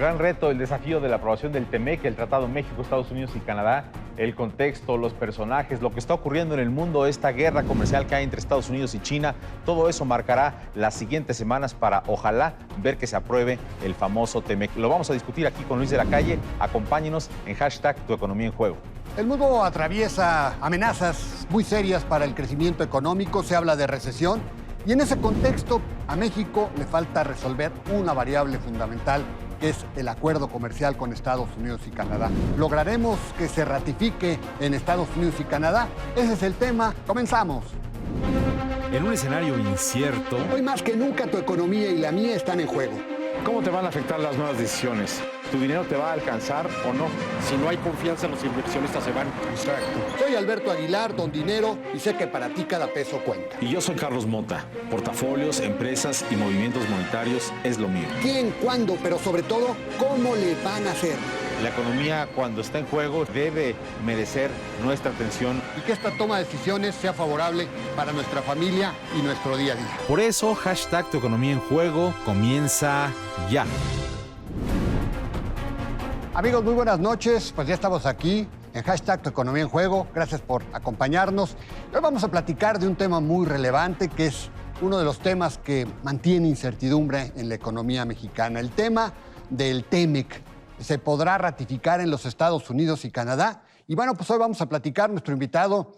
gran reto, el desafío de la aprobación del TEMEC, el Tratado México, Estados Unidos y Canadá, el contexto, los personajes, lo que está ocurriendo en el mundo, esta guerra comercial que hay entre Estados Unidos y China, todo eso marcará las siguientes semanas para, ojalá, ver que se apruebe el famoso TEMEC. Lo vamos a discutir aquí con Luis de la Calle. Acompáñenos en #Tu Economía en Juego. El mundo atraviesa amenazas muy serias para el crecimiento económico, se habla de recesión y en ese contexto a México le falta resolver una variable fundamental que es el acuerdo comercial con Estados Unidos y Canadá. ¿Lograremos que se ratifique en Estados Unidos y Canadá? Ese es el tema. Comenzamos. En un escenario incierto, Hoy más que nunca tu economía y la mía están en juego. ¿Cómo te van a afectar las nuevas decisiones? ¿Tu dinero te va a alcanzar o no? Si no hay confianza, los inversionistas se van. Exacto. Soy Alberto Aguilar, don Dinero, y sé que para ti cada peso cuenta. y yo soy Carlos Mota. Portafolios, empresas y movimientos monetarios es lo mío. ¿Quién, cuándo, pero sobre todo, cómo le van a hacer? La economía, cuando está en juego, debe merecer nuestra atención. Y que esta toma de decisiones sea favorable para nuestra familia y nuestro día a día. Por eso, #Tu Economía en Juego comienza ya. Amigos, muy buenas noches. Pues ya estamos aquí en #Tu Economía en Juego. Gracias por acompañarnos. Hoy vamos a platicar de un tema muy relevante que es uno de los temas que mantiene incertidumbre en la economía mexicana. El tema del TEMEC. Se podrá ratificar en los Estados Unidos y Canadá. Y bueno, pues hoy vamos a platicar nuestro invitado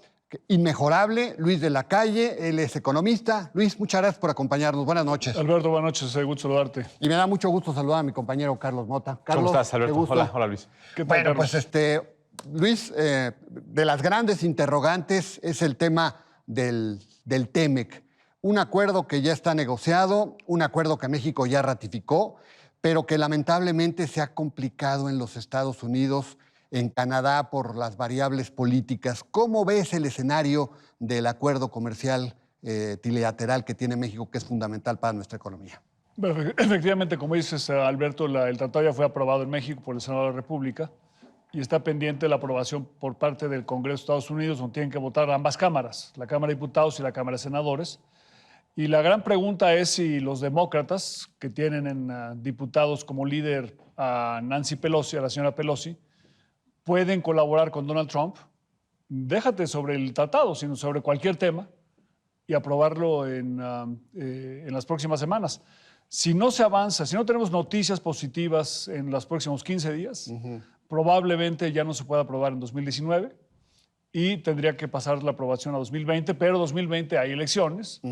inmejorable, Luis de la Calle. Él es economista. Luis, muchas gracias por acompañarnos. Buenas noches. Alberto, buenas noches, es gusto saludarte. Y me da mucho gusto saludar a mi compañero Carlos Mota. Carlos, ¿Cómo estás, Alberto? qué gusto. Hola, Luis. ¿Qué tal, Bueno, Carlos? pues Luis, de las grandes interrogantes es el tema del TEMEC. Un acuerdo que ya está negociado, un acuerdo que México ya ratificó, pero que lamentablemente se ha complicado en los Estados Unidos, en Canadá, por las variables políticas. ¿Cómo ves el escenario del acuerdo comercial trilateral que tiene México, que es fundamental para nuestra economía? Bueno, efectivamente, como dices, Alberto, el tratado ya fue aprobado en México por el Senado de la República y está pendiente la aprobación por parte del Congreso de Estados Unidos, donde tienen que votar ambas cámaras, la Cámara de Diputados y la Cámara de Senadores. Y la gran pregunta es si los demócratas, que tienen en diputados como líder a Nancy Pelosi, a la señora Pelosi, pueden colaborar con Donald Trump, déjate sobre el tratado, sino sobre cualquier tema, y aprobarlo en las próximas semanas. Si no se avanza, si no tenemos noticias positivas en los próximos 15 días, probablemente ya no se pueda aprobar en 2019 y tendría que pasar la aprobación a 2020, pero 2020 hay elecciones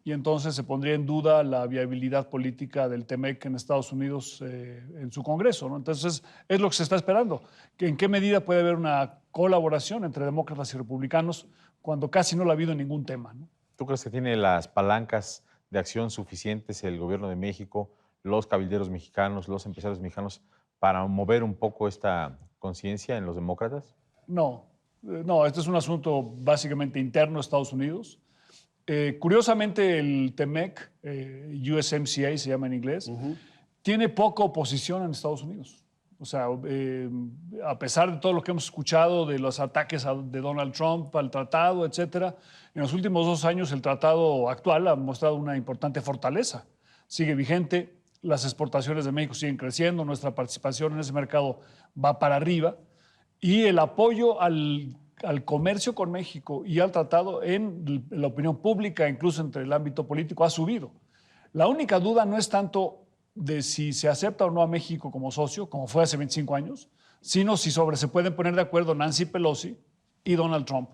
y entonces se pondría en duda la viabilidad política del TEMEC en Estados Unidos en su Congreso, ¿no? Entonces es lo que se está esperando. ¿En qué medida puede haber una colaboración entre demócratas y republicanos cuando casi no la ha habido en ningún tema, ¿no? ¿Tú crees que tiene las palancas de acción suficientes el gobierno de México, los cabilderos mexicanos, los empresarios mexicanos para mover un poco esta conciencia en los demócratas? No, este es un asunto básicamente interno de Estados Unidos. Curiosamente, el TEMEC, USMCA se llama en inglés, tiene poca oposición en Estados Unidos. O sea, a pesar de todo lo que hemos escuchado de los ataques de Donald Trump al tratado, etcétera, en los últimos 2 años el tratado actual ha mostrado una importante fortaleza. Sigue vigente, las exportaciones de México siguen creciendo, nuestra participación en ese mercado va para arriba y el apoyo al comercio con México y al tratado en la opinión pública, incluso entre el ámbito político, ha subido. La única duda no es tanto de si se acepta o no a México como socio, como fue hace 25 años, sino si se pueden poner de acuerdo Nancy Pelosi y Donald Trump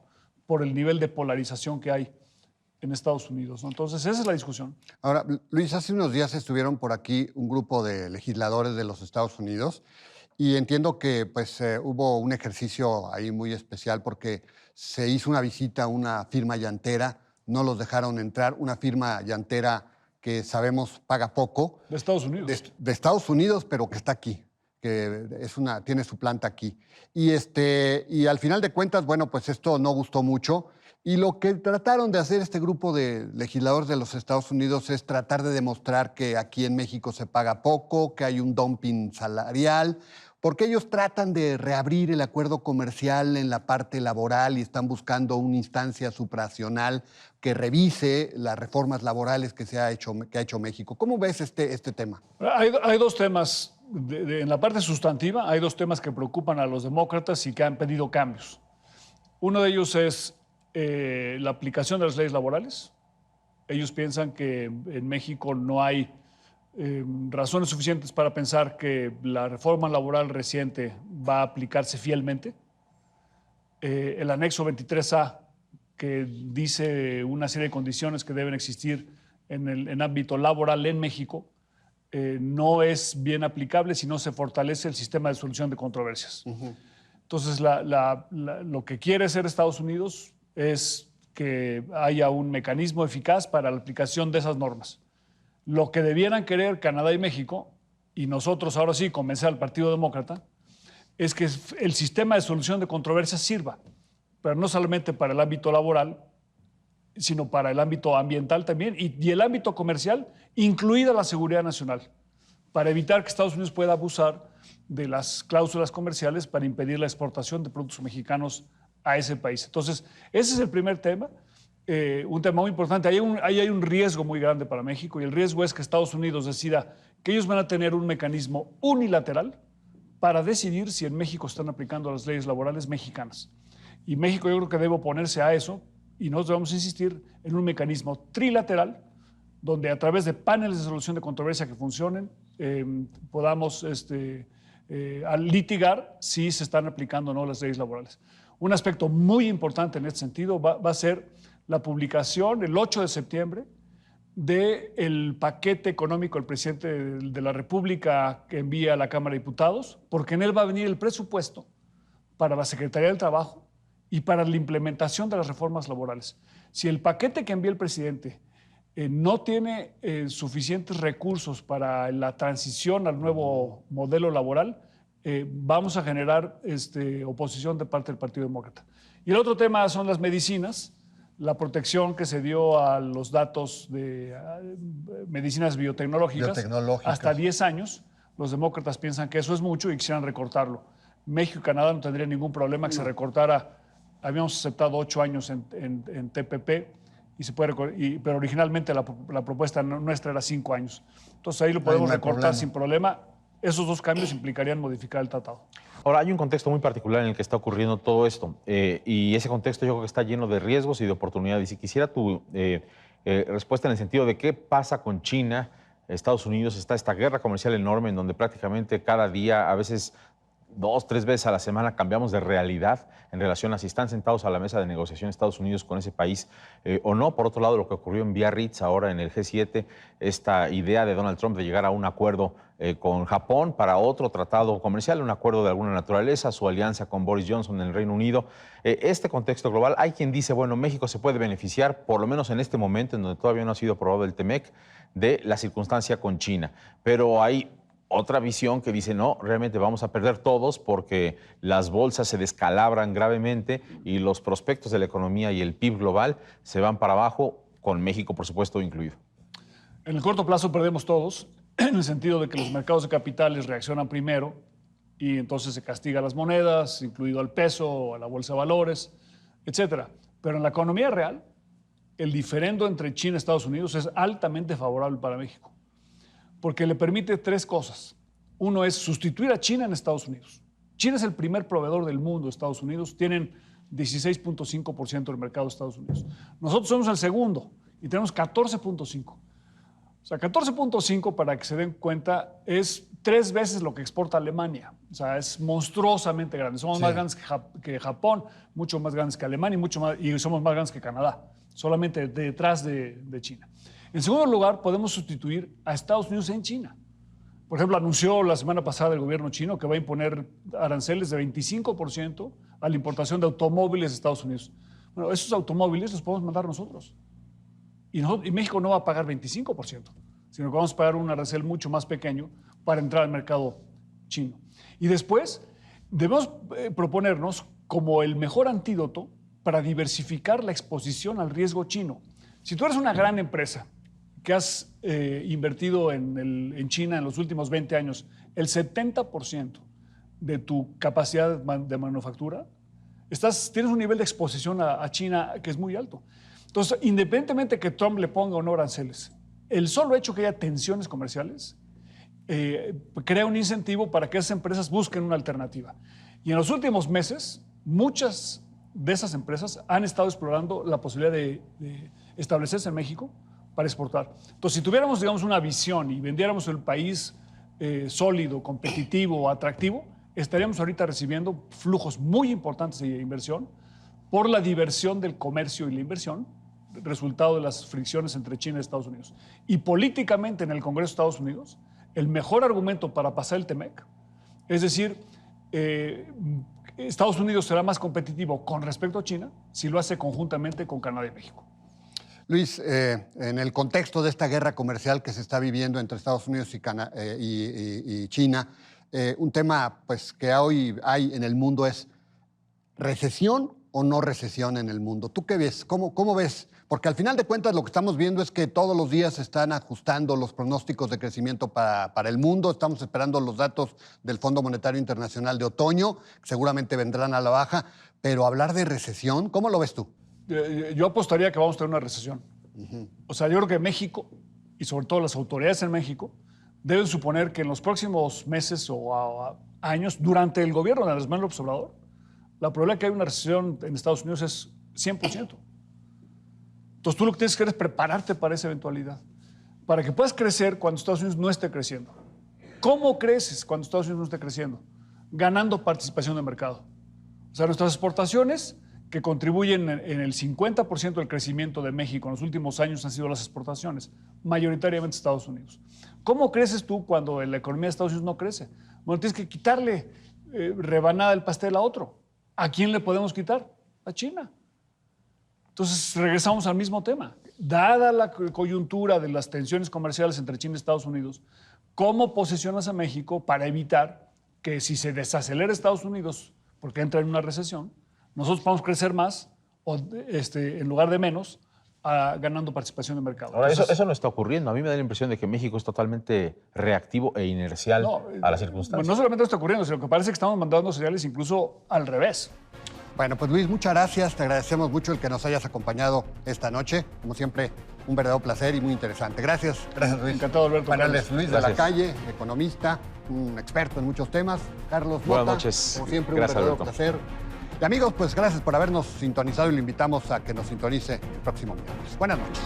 por el nivel de polarización que hay en Estados Unidos, ¿no? Entonces, esa es la discusión. Ahora, Luis, hace unos días estuvieron por aquí un grupo de legisladores de los Estados Unidos y entiendo que pues, hubo un ejercicio ahí muy especial porque se hizo una visita a una firma llantera, no los dejaron entrar, una firma llantera que sabemos paga poco. De Estados Unidos. De Estados Unidos, pero que está aquí, que tiene su planta aquí. Y al final de cuentas, bueno, pues esto no gustó mucho. Y lo que trataron de hacer este grupo de legisladores de los Estados Unidos es tratar de demostrar que aquí en México se paga poco, que hay un dumping salarial, porque ellos tratan de reabrir el acuerdo comercial en la parte laboral y están buscando una instancia supranacional que revise las reformas laborales que ha hecho México. ¿Cómo ves este tema? Hay 2 temas en la parte sustantiva hay dos temas que preocupan a los demócratas y que han pedido cambios. Uno de ellos es la aplicación de las leyes laborales. Ellos piensan que en México no hay razones suficientes para pensar que la reforma laboral reciente va a aplicarse fielmente. El anexo 23A, que dice una serie de condiciones que deben existir en ámbito laboral en México, no es bien aplicable si no se fortalece el sistema de solución de controversias. Entonces, lo que quiere hacer Estados Unidos es que haya un mecanismo eficaz para la aplicación de esas normas. Lo que debieran querer Canadá y México, y nosotros ahora sí convencer al Partido Demócrata, es que el sistema de solución de controversias sirva, pero no solamente para el ámbito laboral, sino para el ámbito ambiental también y el ámbito comercial, incluida la seguridad nacional, para evitar que Estados Unidos pueda abusar de las cláusulas comerciales para impedir la exportación de productos mexicanos a ese país. Entonces, ese es el primer tema, un tema muy importante. Ahí hay un riesgo muy grande para México, y el riesgo es que Estados Unidos decida que ellos van a tener un mecanismo unilateral para decidir si en México están aplicando las leyes laborales mexicanas. Y México yo creo que debe oponerse a eso, y nosotros vamos a insistir en un mecanismo trilateral donde a través de paneles de solución de controversia que funcionen podamos litigar si se están aplicando o no las leyes laborales. Un aspecto muy importante en este sentido va a ser la publicación el 8 de septiembre del paquete económico del presidente de la República que envía a la Cámara de Diputados, porque en él va a venir el presupuesto para la Secretaría del Trabajo y para la implementación de las reformas laborales. Si el paquete que envía el presidente no tiene suficientes recursos para la transición al nuevo modelo laboral, vamos a generar oposición de parte del Partido Demócrata. Y el otro tema son las medicinas, la protección que se dio a los datos de medicinas biotecnológicas hasta 10 años. Los demócratas piensan que eso es mucho y quisieran recortarlo. México y Canadá no tendrían ningún problema que se recortara. Habíamos aceptado 8 años en TPP, pero originalmente la propuesta nuestra era 5 años. Entonces ahí lo podemos recortar sin problema. Esos dos cambios implicarían modificar el tratado. Ahora, hay un contexto muy particular en el que está ocurriendo todo esto, y ese contexto yo creo que está lleno de riesgos y de oportunidades. Y quisiera tu respuesta en el sentido de qué pasa con China, Estados Unidos. Está esta guerra comercial enorme en donde prácticamente cada día, a veces 2, 3 veces a la semana, cambiamos de realidad en relación a si están sentados a la mesa de negociación Estados Unidos con ese país o no. Por otro lado, lo que ocurrió en Biarritz ahora en el G7, esta idea de Donald Trump de llegar a un acuerdo con Japón para otro tratado comercial, un acuerdo de alguna naturaleza, su alianza con Boris Johnson en el Reino Unido. Este contexto global, hay quien dice, bueno, México se puede beneficiar, por lo menos en este momento, en donde todavía no ha sido aprobado el TEMEC, de la circunstancia con China. Pero hay otra visión que dice, no, realmente vamos a perder todos porque las bolsas se descalabran gravemente y los prospectos de la economía y el PIB global se van para abajo, con México, por supuesto, incluido. En el corto plazo perdemos todos, en el sentido de que los mercados de capitales reaccionan primero y entonces se castiga a las monedas, incluido al peso, a la bolsa de valores, etc. Pero en la economía real, el diferendo entre China y Estados Unidos es altamente favorable para México, porque le permite 3 cosas. Uno es sustituir a China en Estados Unidos. China es el primer proveedor del mundo de Estados Unidos, tienen 16.5% del mercado de Estados Unidos. Nosotros somos el segundo y tenemos 14.5%. O sea, 14.5%, para que se den cuenta, es 3 veces lo que exporta Alemania. O sea, es monstruosamente grande. Somos más grandes que Japón, mucho más grandes que Alemania y somos más grandes que Canadá, solamente detrás de China. En segundo lugar, podemos sustituir a Estados Unidos en China. Por ejemplo, anunció la semana pasada el gobierno chino que va a imponer aranceles de 25% a la importación de automóviles de Estados Unidos. Bueno, esos automóviles los podemos mandar nosotros. Y México no va a pagar 25%, sino que vamos a pagar un arancel mucho más pequeño para entrar al mercado chino. Y después debemos proponernos como el mejor antídoto para diversificar la exposición al riesgo chino. Si tú eres una gran empresa que has invertido en China en los últimos 20 años, el 70% de tu capacidad de manufactura, tienes un nivel de exposición a China que es muy alto. Entonces, independientemente que Trump le ponga o no aranceles, el solo hecho que haya tensiones comerciales crea un incentivo para que esas empresas busquen una alternativa. Y en los últimos meses, muchas de esas empresas han estado explorando la posibilidad de establecerse en México para exportar. Entonces, si tuviéramos, digamos, una visión y vendiéramos el país sólido, competitivo, atractivo, estaríamos ahorita recibiendo flujos muy importantes de inversión por la diversión del comercio y la inversión, resultado de las fricciones entre China y Estados Unidos. Y políticamente en el Congreso de Estados Unidos, el mejor argumento para pasar el TEMEC, es decir, Estados Unidos será más competitivo con respecto a China si lo hace conjuntamente con Canadá y México. Luis, en el contexto de esta guerra comercial que se está viviendo entre Estados Unidos y China, un tema pues, que hoy hay en el mundo es ¿recesión o no recesión en el mundo? ¿Tú qué ves? ¿Cómo ves? Porque al final de cuentas lo que estamos viendo es que todos los días se están ajustando los pronósticos de crecimiento para el mundo. Estamos esperando los datos del Fondo Monetario Internacional de otoño, que seguramente vendrán a la baja. Pero hablar de recesión, ¿cómo lo ves tú? Yo apostaría que vamos a tener una recesión. O sea, yo creo que México, y sobre todo las autoridades en México, deben suponer que en los próximos meses o años, durante el gobierno de Andrés Manuel López Obrador, la probabilidad de que haya una recesión en Estados Unidos es 100%. Entonces tú lo que tienes que hacer es prepararte para esa eventualidad, para que puedas crecer cuando Estados Unidos no esté creciendo. ¿Cómo creces cuando Estados Unidos no esté creciendo? Ganando participación de mercado. O sea, nuestras exportaciones, que contribuyen en el 50% del crecimiento de México en los últimos años, han sido las exportaciones, mayoritariamente Estados Unidos. ¿Cómo creces tú cuando la economía de Estados Unidos no crece? Bueno, tienes que quitarle rebanada del pastel a otro. ¿A quién le podemos quitar? A China. Entonces, regresamos al mismo tema. Dada la coyuntura de las tensiones comerciales entre China y Estados Unidos, ¿cómo posicionas a México para evitar que si se desacelera Estados Unidos porque entra en una recesión, nosotros podamos crecer más o en lugar de menos, ganando participación de mercado? Ahora, eso no está ocurriendo. A mí me da la impresión de que México es totalmente reactivo e inercial a las circunstancias. No solamente está ocurriendo, sino que parece que estamos mandando señales incluso al revés. Bueno, pues Luis, muchas gracias. Te agradecemos mucho el que nos hayas acompañado esta noche. Como siempre, un verdadero placer y muy interesante. Gracias. Gracias, Luis. Encantado, Alberto. Bueno, él es Carlos. Luis de la Calle, economista, un experto en muchos temas. Carlos Buenas Mota, noches. como siempre, Gracias, un verdadero Alberto. placer. Y amigos, pues gracias por habernos sintonizado y le invitamos a que nos sintonice el próximo miércoles. Buenas noches.